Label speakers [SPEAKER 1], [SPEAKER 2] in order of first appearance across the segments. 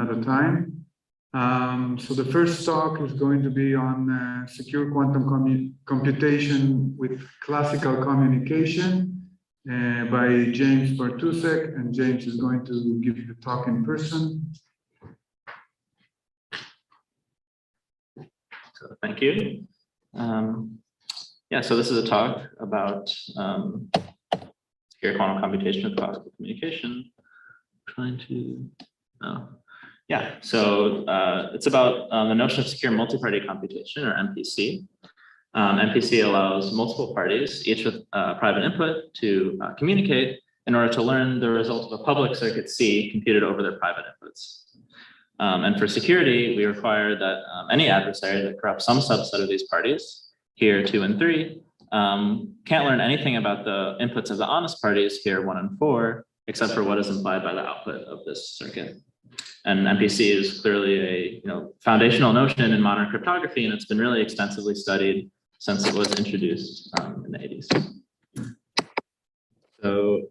[SPEAKER 1] at a time. So the first talk is going to be on secure quantum computation with classical communication by James Bartusek, and James is going to give the talk in person.
[SPEAKER 2] So thank you. Yeah, so this is a talk about secure quantum computation with classical communication. Yeah, so it's about the notion of secure multi-party computation, or MPC. MPC allows multiple parties, each with private input, to communicate in order to learn the result of a public circuit C computed over their private inputs. And for security, we require that any adversary that corrupts some subset of these parties, here 2 and 3, can't learn anything about the inputs of the honest parties, here 1 and 4, except for what is implied by the output of this circuit. And MPC is clearly a foundational notion in modern cryptography, and it's been really extensively studied since it was introduced in the 80s. So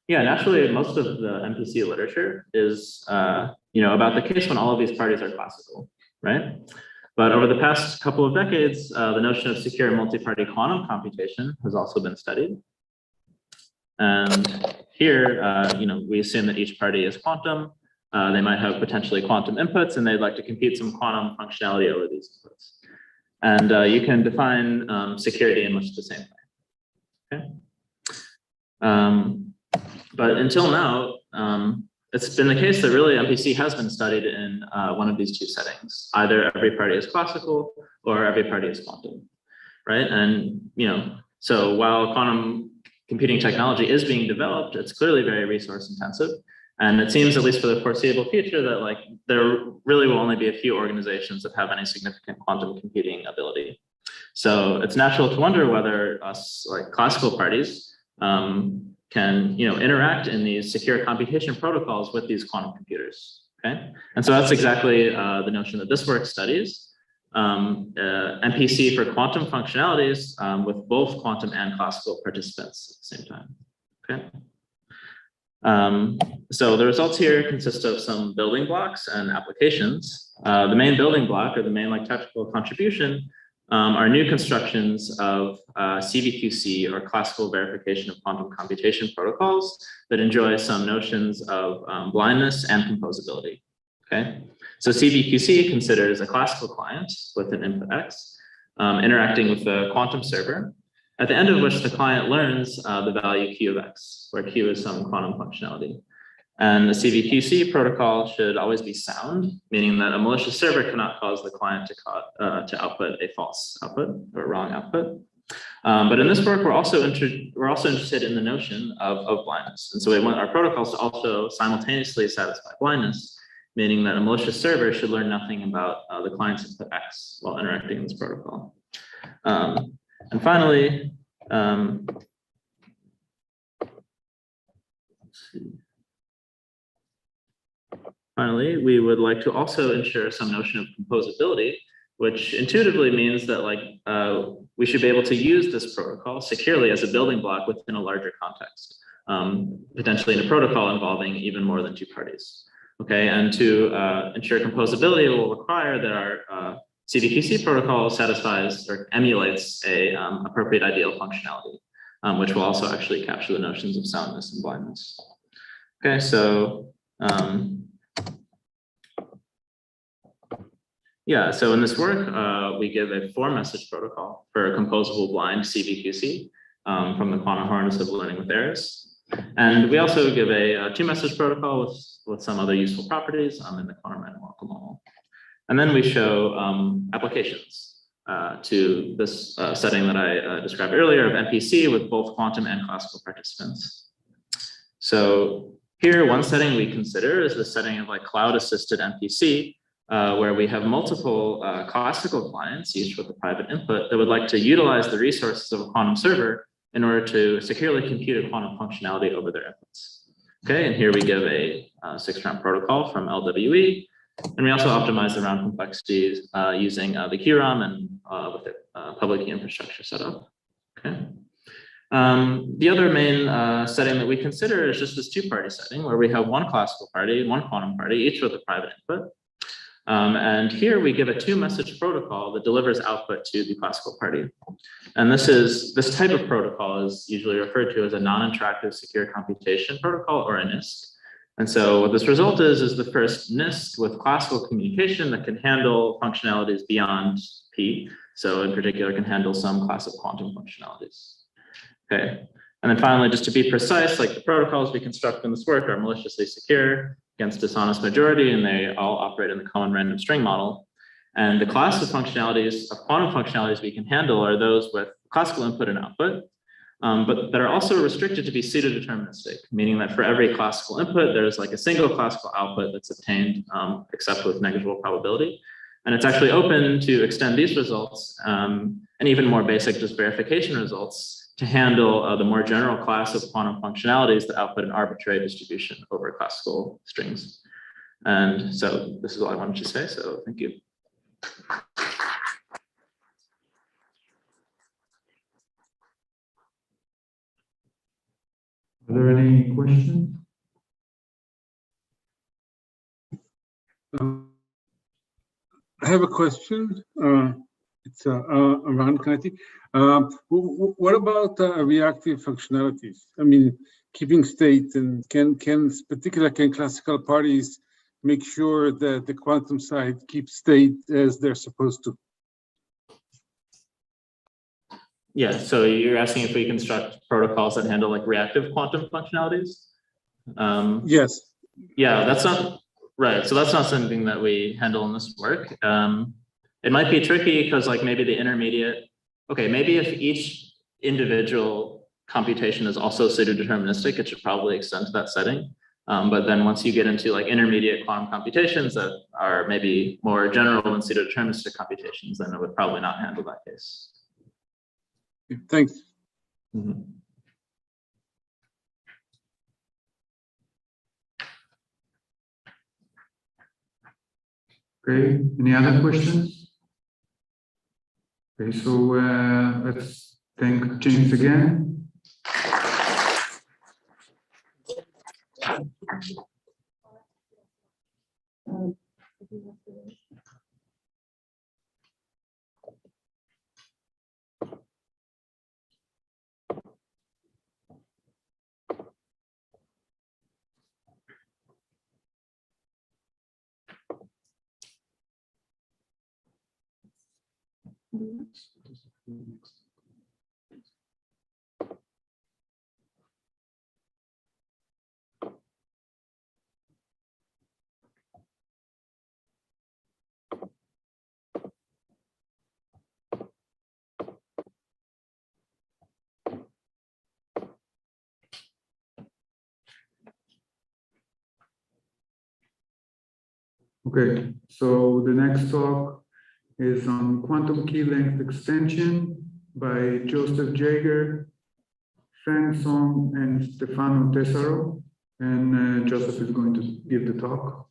[SPEAKER 2] yeah, naturally, most of the MPC literature is about the case when all of these parties are classical, right? But over the past couple of decades, the notion of secure multi-party quantum computation has also been studied. And here, we assume that each party is quantum. They might have potentially quantum inputs, and they'd like to compute some quantum functionality over these inputs. And you can define security in much the same way. Okay. But until now, it's been the case that really MPC has been studied in one of these two settings. Either every party is classical or every party is quantum, right? And so while quantum computing technology is being developed, it's clearly very resource intensive. And it seems, at least for the foreseeable future, that there really will only be a few organizations that have any significant quantum computing ability. So it's natural to wonder whether us classical parties can interact in these secure computation protocols with these quantum computers. Okay, and so that's exactly the notion that this work studies. MPC for quantum functionalities with both quantum and classical participants at the same time. Okay. So the results here consist of some building blocks and applications. The main building block, or the main technical contribution, are new constructions of CVQC, or classical verification of quantum computation protocols, that enjoy some notions of blindness and composability. Okay, so CVQC considers a classical client with an input X interacting with the quantum server, at the end of which the client learns the value Q of X, where Q is some quantum functionality. And the CVQC protocol should always be sound, meaning that a malicious server cannot cause the client to output a false output or a wrong output. But in this work, we're also interested in the notion of blindness. And so we want our protocols to also simultaneously satisfy blindness, meaning that a malicious server should learn nothing about the client's input X while interacting in this protocol. And finally, let's see. Finally, we would like to also ensure some notion of composability, which intuitively means that we should be able to use this protocol securely as a building block within a larger context, potentially in a protocol involving even more than 2 parties. Okay, and to ensure composability, will require that our CVQC protocol satisfies or emulates a appropriate ideal functionality, which will also actually capture the notions of soundness and blindness. Okay, so yeah, so in this work, we give a 4-message protocol for a composable blind CVQC from the quantum harness of learning with errors. And we also give a 2-message protocol with some other useful properties in the quantum random walk-up model. And then we show applications to this setting that I described earlier of MPC with both quantum and classical participants. So here, one setting we consider is the setting of cloud-assisted MPC, where we have multiple classical clients, each with a private input, that would like to utilize the resources of a quantum server in order to securely compute a quantum functionality over their inputs. Okay, and here we give a 6-round protocol from LWE, and we also optimize the round complexities using the QROM and with the public key infrastructure setup. Okay, The other main setting that we consider is just this two-party setting where we have one classical party, one quantum party, each with a private input. And here we give a two-message protocol that delivers output to the classical party. And this type of protocol is usually referred to as a non-interactive secure computation protocol, or a NISC. And so what this result is the first NISC with classical communication that can handle functionalities beyond P. So in particular, can handle some class of quantum functionalities. Okay. And then finally, just to be precise, like the protocols we construct in this work are maliciously secure against dishonest majority, and they all operate in the Cohen random string model. And the class of functionalities, of quantum functionalities we can handle are those with classical input and output, but that are also restricted to be pseudo-deterministic, meaning that for every classical input, there's like a single classical output that's obtained, except with negligible probability. And it's actually open to extend these results and even more basic just verification results to handle the more general class of quantum functionalities that output an arbitrary distribution over classical strings. And so this is all I wanted to say, so thank you.
[SPEAKER 1] Are there any questions?
[SPEAKER 3] I have a question. It's around connecting. What about reactive functionalities? I mean, keeping state, and can classical parties make sure that the quantum side keeps state as they're supposed to?
[SPEAKER 2] Yeah, so you're asking if we construct protocols that handle like reactive quantum functionalities?
[SPEAKER 3] Yes.
[SPEAKER 2] Yeah, that's not right. So that's not something that we handle in this work. It might be tricky because like maybe the intermediate, okay, maybe if each individual computation is also pseudo-deterministic, it should probably extend to that setting. But then once you get into like intermediate quantum computations that are maybe more general than pseudo-deterministic computations, then it would probably not handle that case.
[SPEAKER 3] Thanks.
[SPEAKER 2] Mm-hmm.
[SPEAKER 1] Okay, any other questions? Okay, so let's thank James again. Okay, so the next talk is on quantum key length extension by Joseph Jaeger, Feng Song, and Stefano Tesaro. And Joseph is going to give the talk.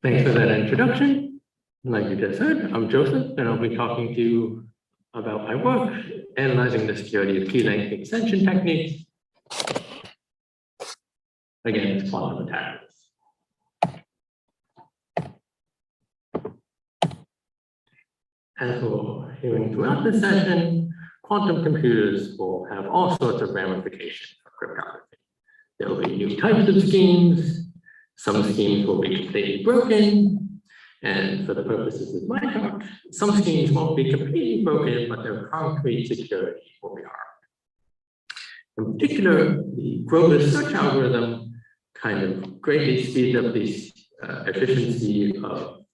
[SPEAKER 4] Thanks for that introduction. Like you just heard, I'm Joseph, and I'll be talking to you about my work analyzing the security of key length extension techniques against quantum attackers. As we're hearing throughout this session, quantum computers will have all sorts of ramifications for cryptography. There will be new types of schemes. Some schemes will be completely broken, and for the purposes of my talk, some schemes won't be completely broken, but their concrete security will be harmed. In particular, the Grover's search algorithm kind of greatly speeds up the efficiency of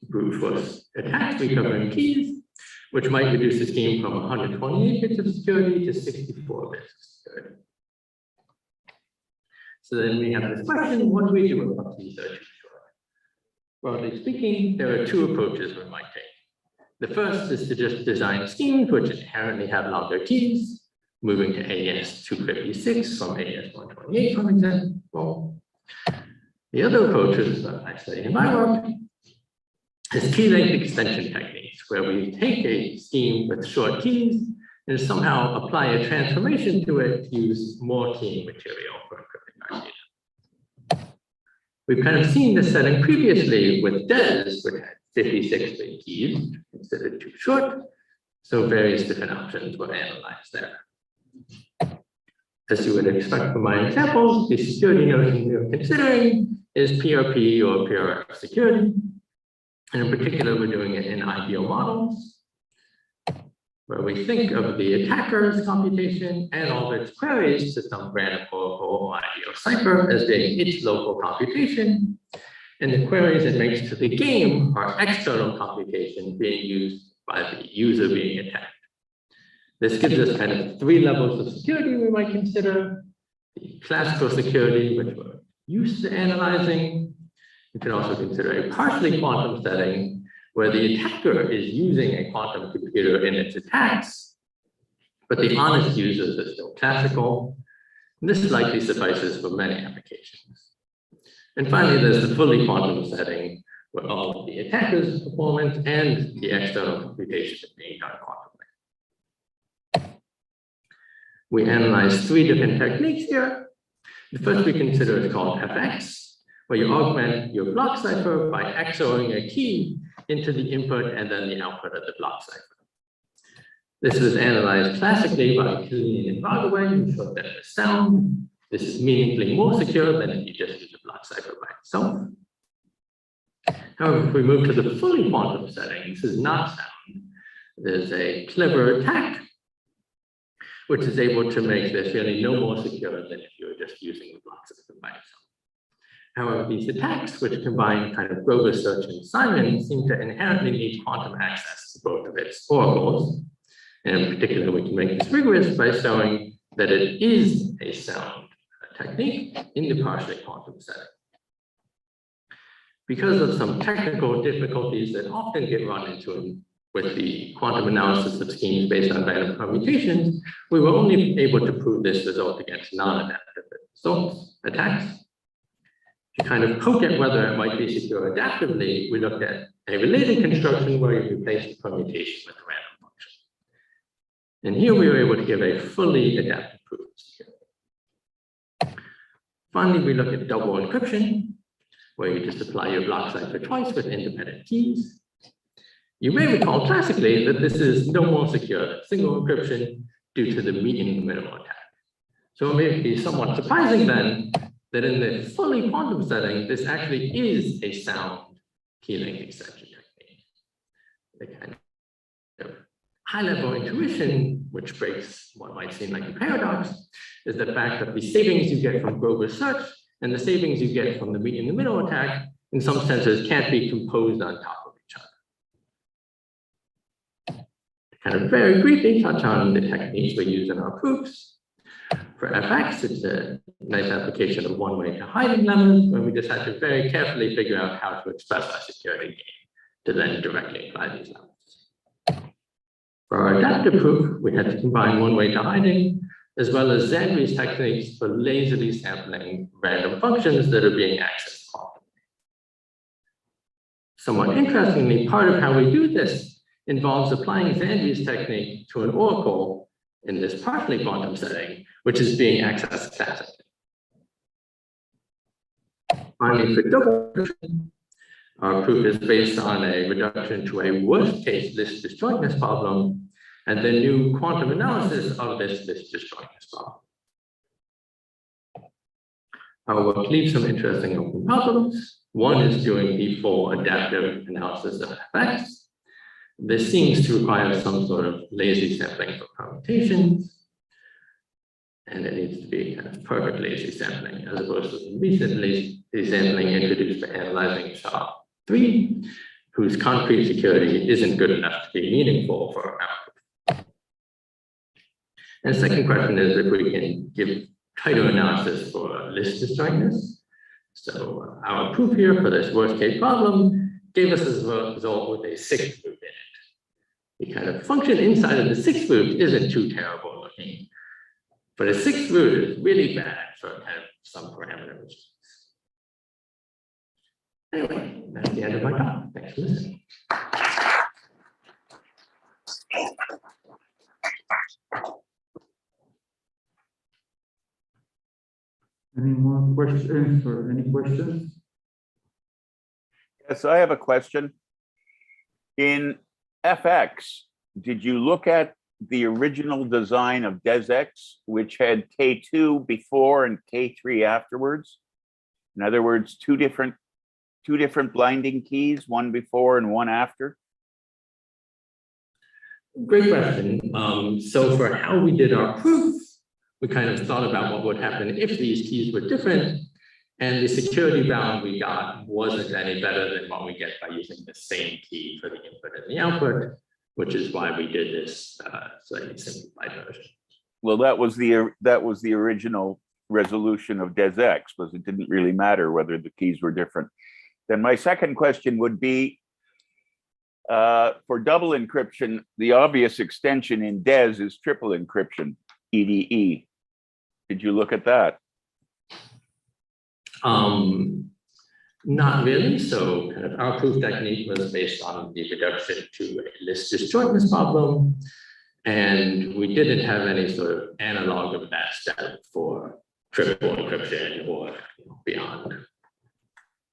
[SPEAKER 4] brute force attacks recovering keys, which might reduce the scheme from 128 bits of security to 64 bits of security. So then we have this question, what do we do about key search? Broadly speaking, there are two approaches we might take. The first is to just design schemes which inherently have longer keys, moving to AES 256 from AES 128, for example. The other approaches that I study in my work is key length extension techniques, where we take a scheme with short keys and somehow apply a transformation to it to use more keying material for encrypting our data. We've kind of seen this setting previously with DES, which had 56 big keys, considered too short. So various different options were analyzed there. As you would expect from my examples, the security notion we are considering is PRP or PRF security. And in particular, we're doing it in ideal models, where we think of the attacker's computation and all of its queries to some random or ideal cipher as being its local computation. And the queries it makes to the game are external computation being used by the user being attacked. This gives us kind of 3 levels of security we might consider. The classical security, which we're used to analyzing. You can also consider a partially quantum setting where the attacker is using a quantum computer in its attacks, but the honest users are still classical. And this likely suffices for many applications. And finally, there's the fully quantum setting where all of the attacker's performance and the external computation is being done quantumly. We analyze 3 different techniques here. The first we consider is called FX, where you augment your block cipher by XORing a key into the input and then the output of the block cipher. This was analyzed classically by Killian and Rogaway, who showed that it was sound. This is meaningfully more secure than if you just use a block cipher by itself. However, if we move to the fully quantum setting, this is not sound. There's a clever attack which is able to make this really no more secure than if you were just using the block cipher by itself. However, these attacks, which combine kind of Grover search and Simon, seem to inherently need quantum access to both of its oracles. And in particular, we can make this rigorous by showing that it is a sound technique in the partially quantum setting. Because of some technical difficulties that often get run into with the quantum analysis of schemes based on random permutations, we were only able to prove this result against non-adaptive attacks. To kind of poke at whether it might be secure adaptively, we looked at a related construction where you replace the permutation with a random function. And here we were able to give a fully adaptive proof of security. Finally, we look at double encryption, where you just apply your block cipher twice with independent keys. You may recall classically that this is no more secure than single encryption due to the meet-in-the-middle attack. So it may be somewhat surprising then that in the fully quantum setting, this actually is a sound key length extension technique. The kind of high-level intuition, which breaks what might seem like a paradox, is the fact that the savings you get from Grover search and the savings you get from the meet-in-the-middle attack, in some senses, can't be composed on top of each other. To kind of very briefly touch on the techniques we use in our proofs. For FX, it's a nice application of one-way to hiding lemmas, where we just had to very carefully figure out how to express our security game to then directly apply these lemmas. For our adaptive proof, we had to combine one-way to hiding, as well as Zandri's techniques for lazily sampling random functions that are being accessed quantumly. Somewhat interestingly, part of how we do this involves applying Zandri's technique to an oracle in this partially quantum setting, which is being accessed classically. Finally, for double encryption, our proof is based on a reduction to a worst-case list disjointness problem and the new quantum analysis of this list disjointness problem. Our work leaves some interesting open problems. One is doing the full adaptive analysis of FX. This seems to require some sort of lazy sampling for permutations, and it needs to be kind of perfect lazy sampling as opposed to the recent lazy sampling introduced for analyzing SHA-3, whose concrete security isn't good enough to be meaningful for our proof. And the second question is if we can give tighter analysis for list disjointness. So our proof here for this worst case problem gave us a result with a 6th root in it. The kind of function inside of the 6th root isn't too terrible looking, But a 6th root is really bad for kind of some parameter regimes. Anyway, that's the end of my talk. Thanks for listening.
[SPEAKER 1] Any more questions or any questions?
[SPEAKER 5] Yes, I have a question. In FX, did you look at the original design of DesX, which had K2 before and K3 afterwards? In other words, two different blinding keys, one before and one after?
[SPEAKER 4] Great question. So for how we did our proof, we kind of thought about what would happen if these keys were different, and the security bound we got wasn't any better than what we get by using the same key for the input and the output, which is why we did this slightly simplified version.
[SPEAKER 5] Well, that was the original resolution of DesX, was it didn't really matter whether the keys were different. Then my second question would be, for double encryption, the obvious extension in DES is triple encryption, EDE. Did you look at that?
[SPEAKER 4] Not really. So kind of our proof technique was based on the reduction to a list disjointness problem. And we didn't have any sort of analog of that step for triple encryption or beyond.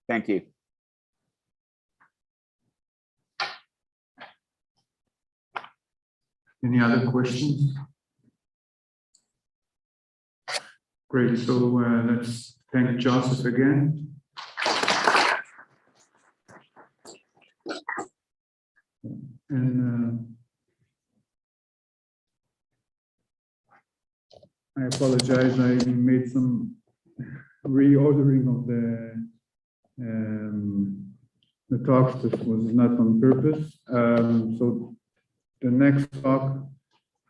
[SPEAKER 5] Thank you.
[SPEAKER 1] Any other questions? Great, so let's thank Joseph again. And I apologize, I made some reordering of the talks. This was not on purpose. So the next talk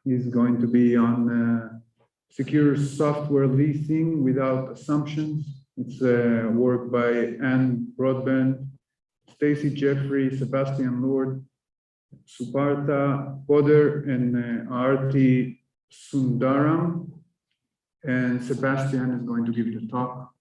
[SPEAKER 1] is going to be on secure software leasing without assumptions. It's work by Anne Broadbent, Stacy Jeffrey, Sebastian Lord, Supartha Poder, and Arti Sundaram. And Sebastian is going to give the talk.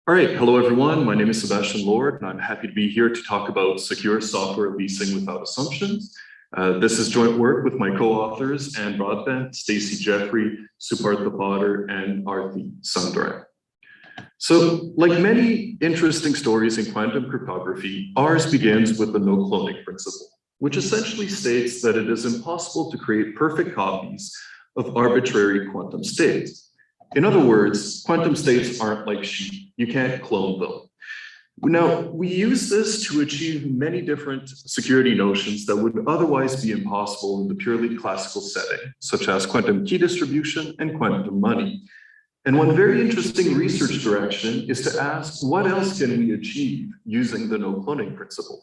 [SPEAKER 6] All right, hello everyone. My name is Sebastian Lord, and I'm happy to be here to talk about secure software leasing without assumptions. This is joint work with my co-authors, Anne Broadbent, Stacy Jeffrey, Supartha Poder, and Arti Sundaram. So, like many interesting stories in quantum cryptography, ours begins with the no cloning principle, which essentially states that it is impossible to create perfect copies of arbitrary quantum states. In other words, quantum states aren't like sheep. You can't clone them. Now, we use this to achieve many different security notions that would otherwise be impossible in the purely classical setting, such as quantum key distribution and quantum money. And one very interesting research direction is to ask, what else can we achieve using the no cloning principle?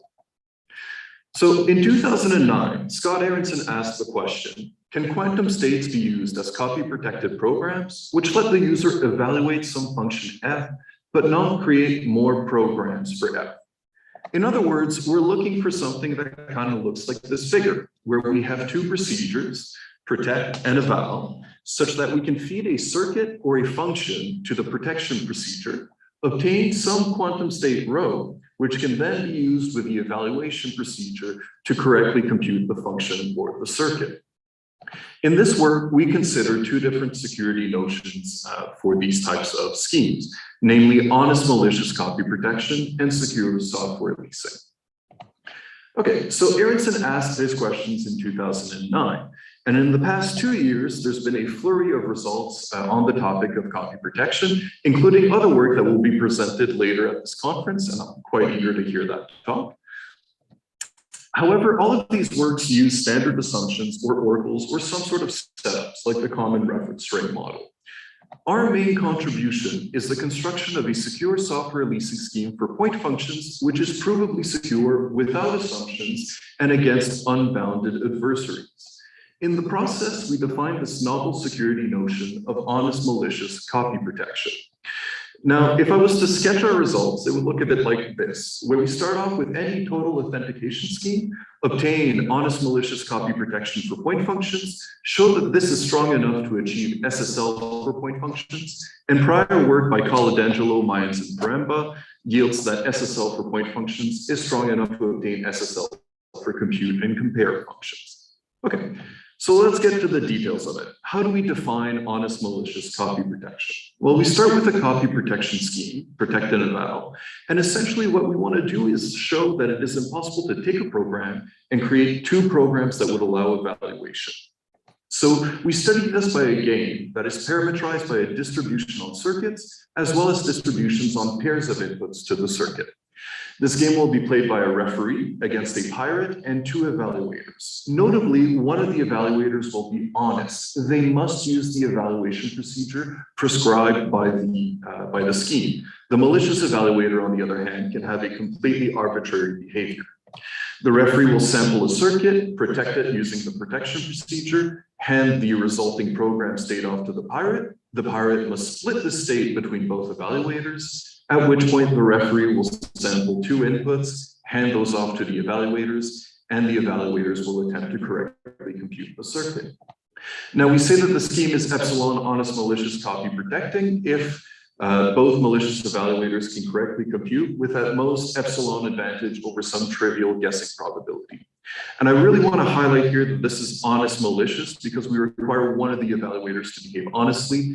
[SPEAKER 6] So in 2009, Scott Aronson asked the question, can quantum states be used as copy-protected programs, which let the user evaluate some function f, but not create more programs for f? In other words, we're looking for something that kind of looks like this figure, where we have two procedures, protect and eval, such that we can feed a circuit or a function to the protection procedure, obtain some quantum state rho, which can then be used with the evaluation procedure to correctly compute the function or the circuit. In this work, we consider two different security notions for these types of schemes, namely honest malicious copy protection and secure software leasing. Okay, so Aronson asked his questions in 2009. And in the past 2 years, there's been a flurry of results on the topic of copy protection, including other work that will be presented later at this conference, and I'm quite eager to hear that talk. However, all of these works use standard assumptions or oracles or some sort of setups like the common reference string model. Our main contribution is the construction of a secure software leasing scheme for point functions, which is provably secure without assumptions and against unbounded adversaries. In the process, we define this novel security notion of honest malicious copy protection. Now, if I was to sketch our results, it would look a bit like this, where we start off with any total authentication scheme, obtain honest malicious copy protection for point functions, show that this is strong enough to achieve SSL for point functions, and prior work by Coladangelo, Mayans, and Paremba yields that SSL for point functions is strong enough to obtain SSL for compute and compare functions. Okay, so let's get to the details of it. How do we define honest malicious copy protection? Well, we start with a copy protection scheme, protect and eval. And essentially what we want to do is show that it is impossible to take a program and create two programs that would allow evaluation. So we study this by a game that is parametrized by a distribution on circuits, as well as distributions on pairs of inputs to the circuit. This game will be played by a referee against a pirate and two evaluators. Notably, one of the evaluators will be honest. They must use the evaluation procedure prescribed by the scheme. The malicious evaluator, on the other hand, can have a completely arbitrary behavior. The referee will sample a circuit, protect it using the protection procedure, hand the resulting program state off to the pirate. The pirate must split the state between both evaluators, at which point the referee will sample two inputs, hand those off to the evaluators, and the evaluators will attempt to correctly compute the circuit. Now, we say that the scheme is epsilon honest malicious copy protecting if both malicious evaluators can correctly compute with at most epsilon advantage over some trivial guessing probability. And I really want to highlight here that this is honest malicious because we require one of the evaluators to behave honestly.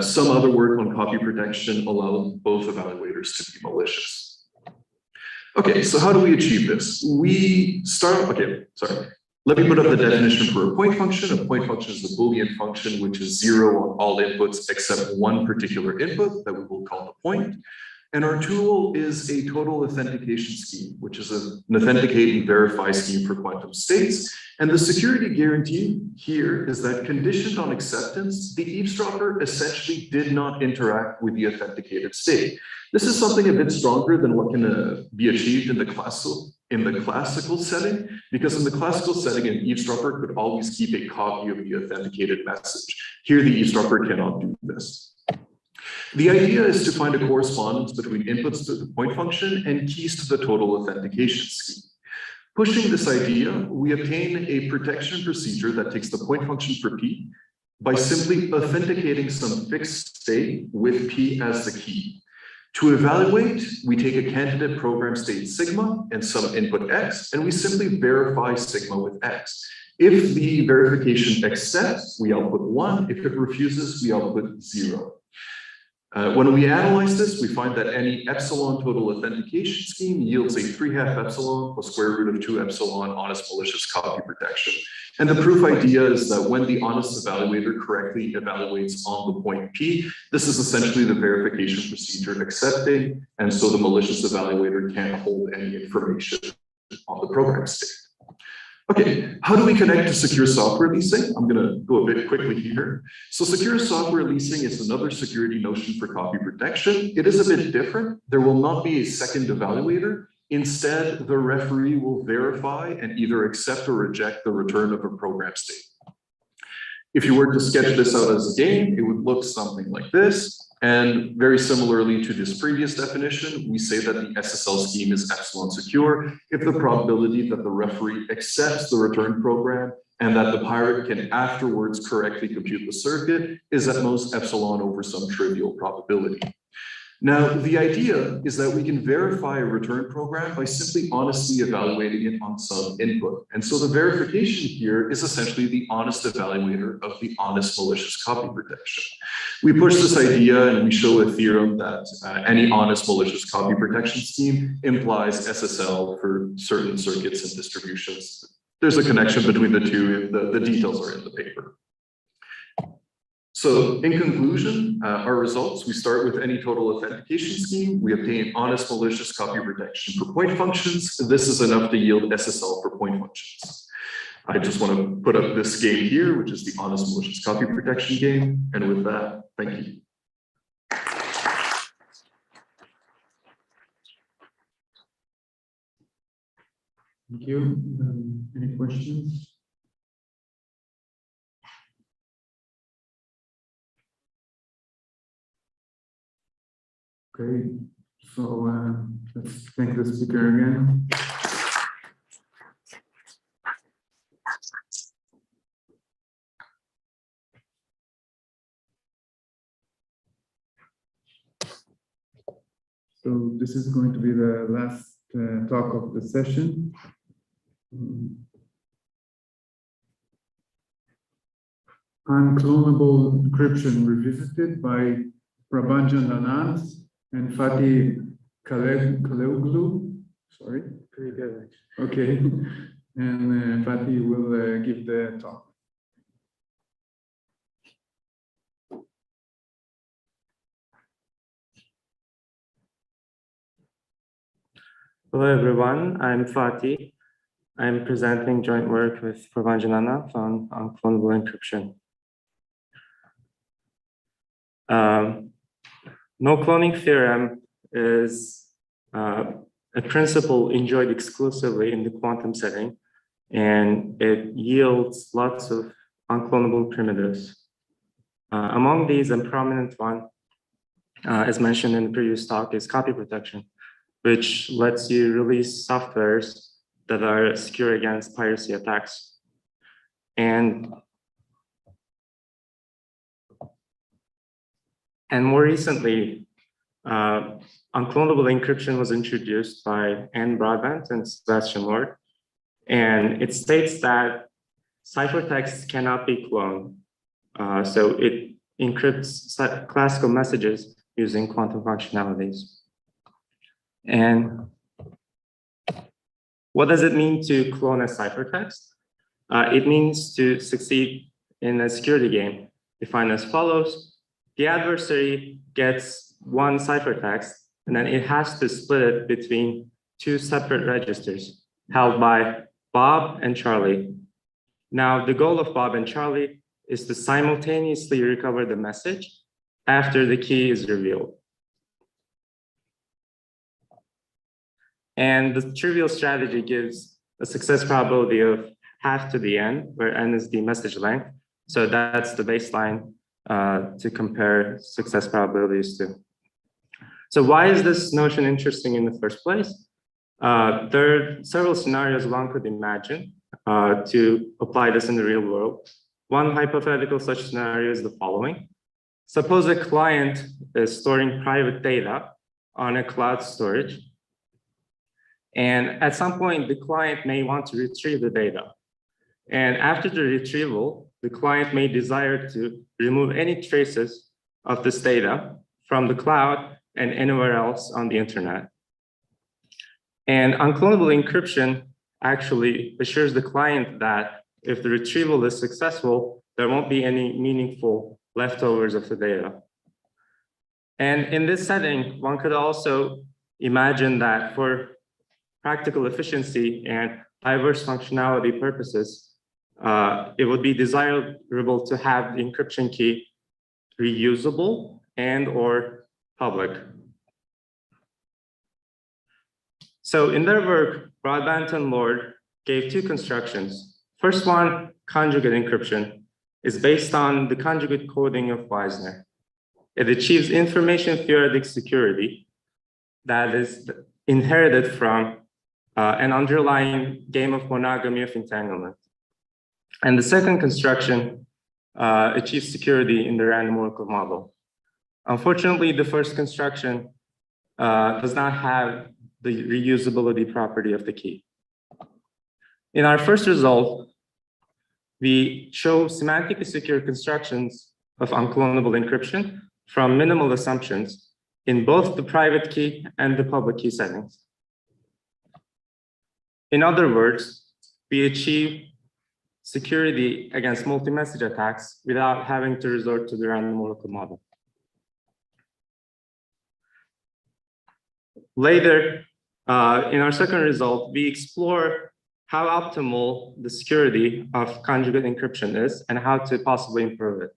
[SPEAKER 6] Some other work on copy protection allows both evaluators to be malicious. Okay, so how do we achieve this? We start, let me put up the definition for a point function. A point function is a Boolean function which is 0 on all inputs except one particular input that we will call the point. And our tool is a total authentication scheme, which is an authenticate and verify scheme for quantum states. And the security guarantee here is that conditioned on acceptance, the eavesdropper essentially did not interact with the authenticated state. This is something a bit stronger than what can be achieved in the classical setting, because in the classical setting, an eavesdropper could always keep a copy of the authenticated message. Here, the eavesdropper cannot do this. The idea is to find a correspondence between inputs to the point function and keys to the total authentication scheme. Pushing this idea, we obtain a protection procedure that takes the point function for P by simply authenticating some fixed state with P as the key. To evaluate, we take a candidate program state sigma and some input X, and we simply verify sigma with X. If the verification accepts, we output 1. If it refuses, we output 0. When we analyze this, we find that any epsilon total authentication scheme yields a 3/2 epsilon plus square root of 2 epsilon honest malicious copy protection. And the proof idea is that when the honest evaluator correctly evaluates on the point P, this is essentially the verification procedure accepting, and so the malicious evaluator can't hold any information on the program state. Okay, how do we connect to secure software leasing? I'm going to go a bit quickly here. So secure software leasing is another security notion for copy protection. It is a bit different. There will not be a second evaluator. Instead, the referee will verify and either accept or reject the return of a program state. If you were to sketch this out as a game, it would look something like this. And very similarly to this previous definition, we say that the SSL scheme is epsilon secure if the probability that the referee accepts the return program and that the pirate can afterwards correctly compute the circuit is at most epsilon over some trivial probability. Now, the idea is that we can verify a return program by simply honestly evaluating it on some input. And so the verification here is essentially the honest evaluator of the honest malicious copy protection. We push this idea and we show a theorem that any honest malicious copy protection scheme implies SSL for certain circuits and distributions. There's a connection between the two. The details are in the paper. So in conclusion, our results, we start with any total authentication scheme. We obtain honest malicious copy protection for point functions. This is enough to yield SSL for point functions. I just want to put up this game here, which is the honest malicious copy protection game. And with that, thank you.
[SPEAKER 1] Thank you. Any questions? Okay, so let's thank the speaker again. So this is going to be the last talk of the session. Unclonable encryption revisited by Prabhanjan Anand and Fatih Kaleoglu. Sorry.
[SPEAKER 4] Pretty good.
[SPEAKER 1] Okay. And Fatih will give the talk.
[SPEAKER 7] Hello, everyone. I'm Fatih. I'm presenting joint work with Prabhanjan Anand on Unclonable encryption. No cloning theorem is a principle enjoyed exclusively in the quantum setting, and it yields lots of unclonable primitives. Among these, a prominent one, as mentioned in the previous talk, is copy protection, which lets you release softwares that are secure against piracy attacks. And more recently, unclonable encryption was introduced by Anne Broadbent and Sebastian Lord. And it states that ciphertext cannot be cloned. So it encrypts classical messages using quantum functionalities. And what does it mean to clone a ciphertext? It means to succeed in a security game defined as follows. The adversary gets one ciphertext, and then it has to split it between two separate registers held by Bob and Charlie. Now, the goal of Bob and Charlie is to simultaneously recover the message after the key is revealed. And the trivial strategy gives a success probability of half to the n, where n is the message length. So that's the baseline to compare success probabilities to. So why is this notion interesting in the first place? There are several scenarios one could imagine to apply this in the real world. One hypothetical such scenario is the following. Suppose a client is storing private data on a cloud storage. And at some point, the client may want to retrieve the data. And after the retrieval, the client may desire to remove any traces of this data from the cloud and anywhere else on the internet. And unclonable encryption actually assures the client that if the retrieval is successful, there won't be any meaningful leftovers of the data. And in this setting, one could also imagine that for practical efficiency and diverse functionality purposes, it would be desirable to have the encryption key reusable and or public. So in their work, Broadbent and Lord gave two constructions. First one, conjugate encryption, is based on the conjugate coding of Wisner. It achieves information theoretic security that is inherited from an underlying game of monogamy of entanglement. And the second construction achieves security in the random oracle model. Unfortunately, the first construction does not have the reusability property of the key. In our first result, we show semantically secure constructions of unclonable encryption from minimal assumptions in both the private key and the public key settings. In other words, we achieve security against multi-message attacks without having to resort to the random oracle model. Later, in our second result, we explore how optimal the security of conjugate encryption is and how to possibly improve it.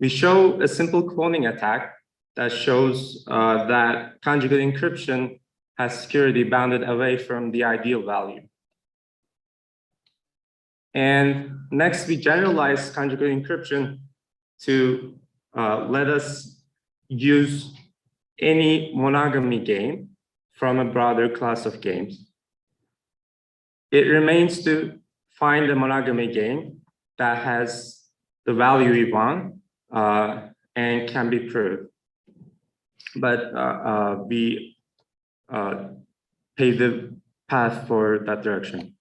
[SPEAKER 7] We show a simple cloning attack that shows that conjugate encryption has security bounded away from the ideal value. And next, we generalize conjugate encryption to let us use any monogamy game from a broader class of games. It remains to find a monogamy game that has the value we want and can be proved. But we pave the path for that direction.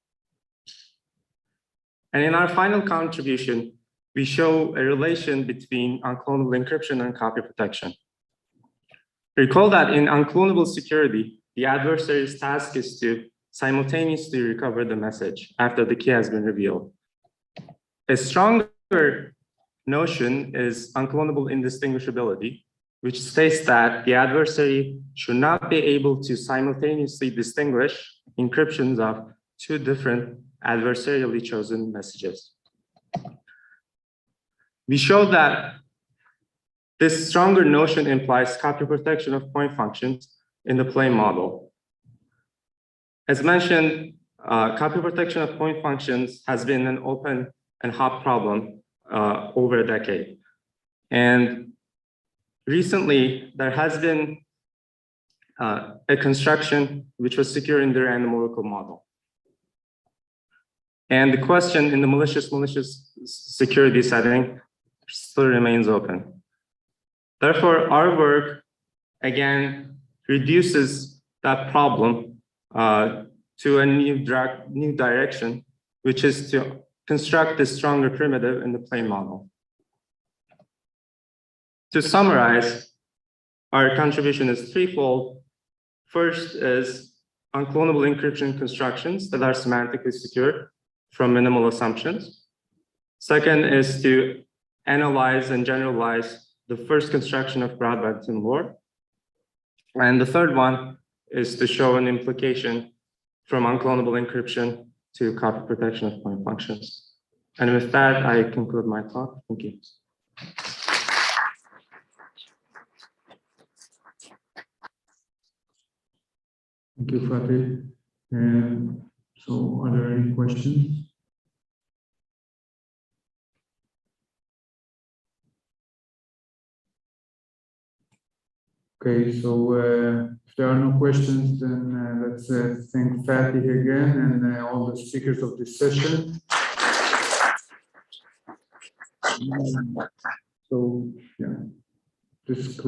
[SPEAKER 7] And in our final contribution, we show a relation between unclonable encryption and copy protection. Recall that in unclonable security, the adversary's task is to simultaneously recover the message after the key has been revealed. A stronger notion is unclonable indistinguishability, which states that the adversary should not be able to simultaneously distinguish encryptions of two different adversarially chosen messages. We showed that this stronger notion implies copy protection of point functions in the plain model. As mentioned, copy protection of point functions has been an open and hot problem over a decade. And recently, there has been a construction which was secure in the random oracle model. And the question in the malicious security setting still remains open. Therefore, our work, again, reduces that problem to a new direction, which is to construct this stronger primitive in the plain model. To summarize, our contribution is threefold. First is unclonable encryption constructions that are semantically secure from minimal assumptions. Second is to analyze and generalize the first construction of broad-bottom lore. And the third one is to show an implication from unclonable encryption to copy protection of point functions. And with that, I conclude my talk. Thank you.
[SPEAKER 1] Thank you, Fatih. And so are there any questions? Okay, so if there are no questions, then let's thank Fatih again and all the speakers of this session. So, yeah, this